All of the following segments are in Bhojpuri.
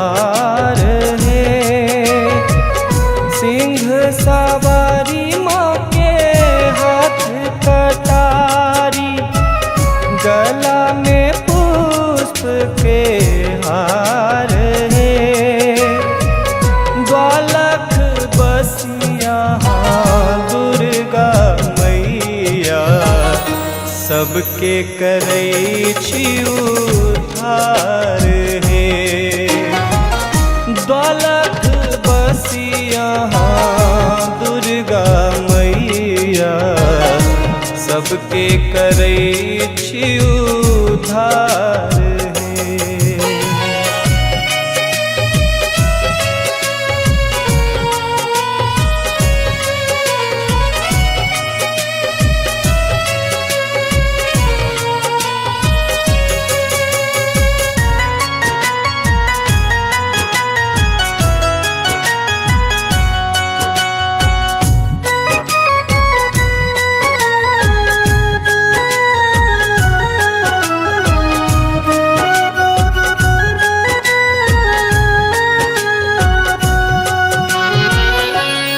हार है। सिंह सवारी माँ के हाथ कटारी, गला में पुष्प के हार है। द्वालख बसिया दुर्गा मैया, सबके करै छी उद्धार हे। द्वालख बसिया दुर्गा मैया, सबके करै छी उद्धार हे।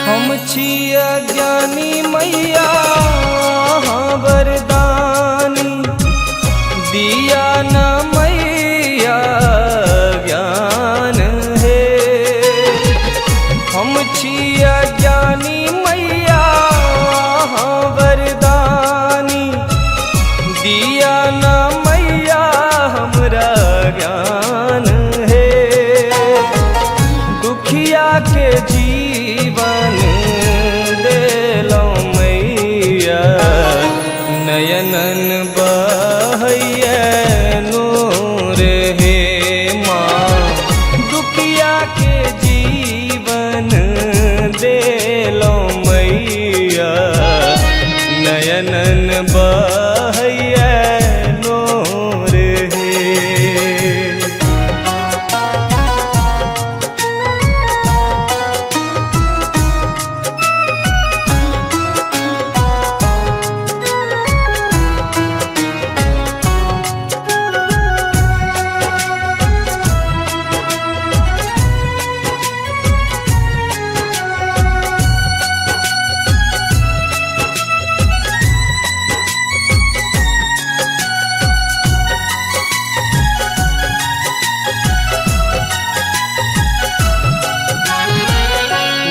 हम छी अज्ञानी मैया वरदानी, दिया न मैया ज्ञान है। हम छी अज्ञानी मैया वरदानी, दिया न मैया हमरा ज्ञान है। दुखिया के जीवन देलो मैया, नयनन बहैया नूर हे माँ। दुखिया के जीवन देलो मैया, नयनन बहैया नूर हे।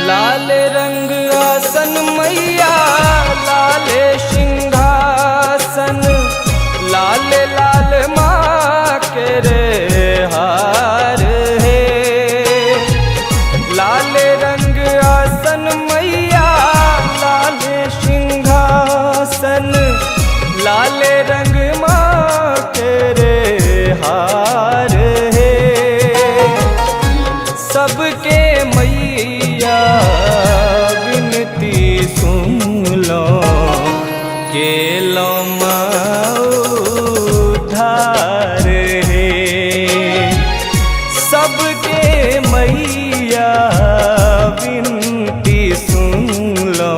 लाल रंग आसन मैया, लाल सिंहासन, लाल लाल माँ के रे हार है। लाल रंग आसन मैया, लाल सिंहासन, लाल रंग माँ के रे हार है। सबके मैया विनती सुन लो, केलो उद्धार है। सबके मैया विनती सुन लो,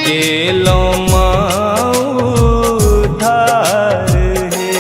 केलो उद्धार है।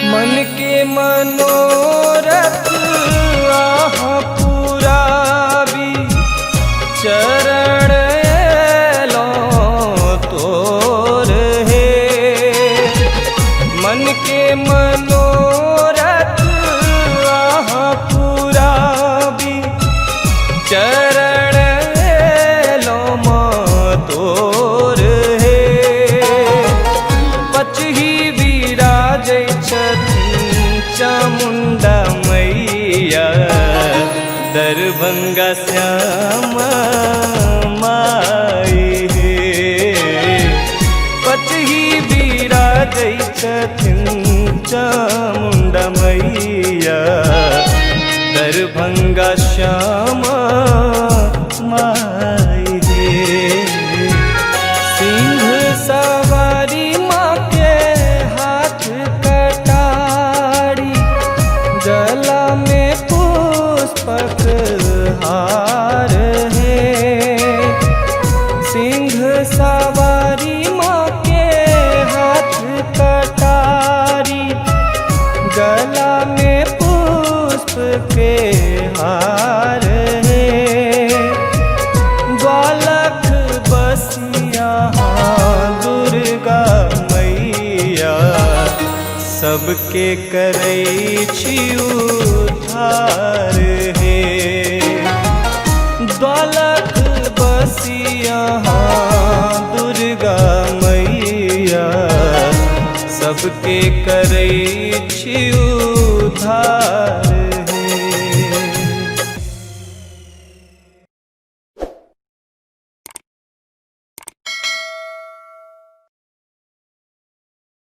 मन के मनोरथ आह पुराबी, चरण लो तोर है। मन के मनोरथ आह पुराबी, चरण लो तोर है। पचही विराजै छथिन चामुंडा मैया, दरभंगा श्यामा माई हे। पचही विराज छथिन चामुंडा मैया दरभंगा श्यामा माई हे। सिंह सवारी माँ के हाथ कटारी, गला में पुष्पक हार है। सिंह सवारी माँ के हाथ कटारी, गला में पुष्प के हार है। ग्वालक बसिया दुर्गा मैया सबके करै छी उद्धार हे। ग्वालक बसिया दुर्गा मैया सबके करै छी उद्धार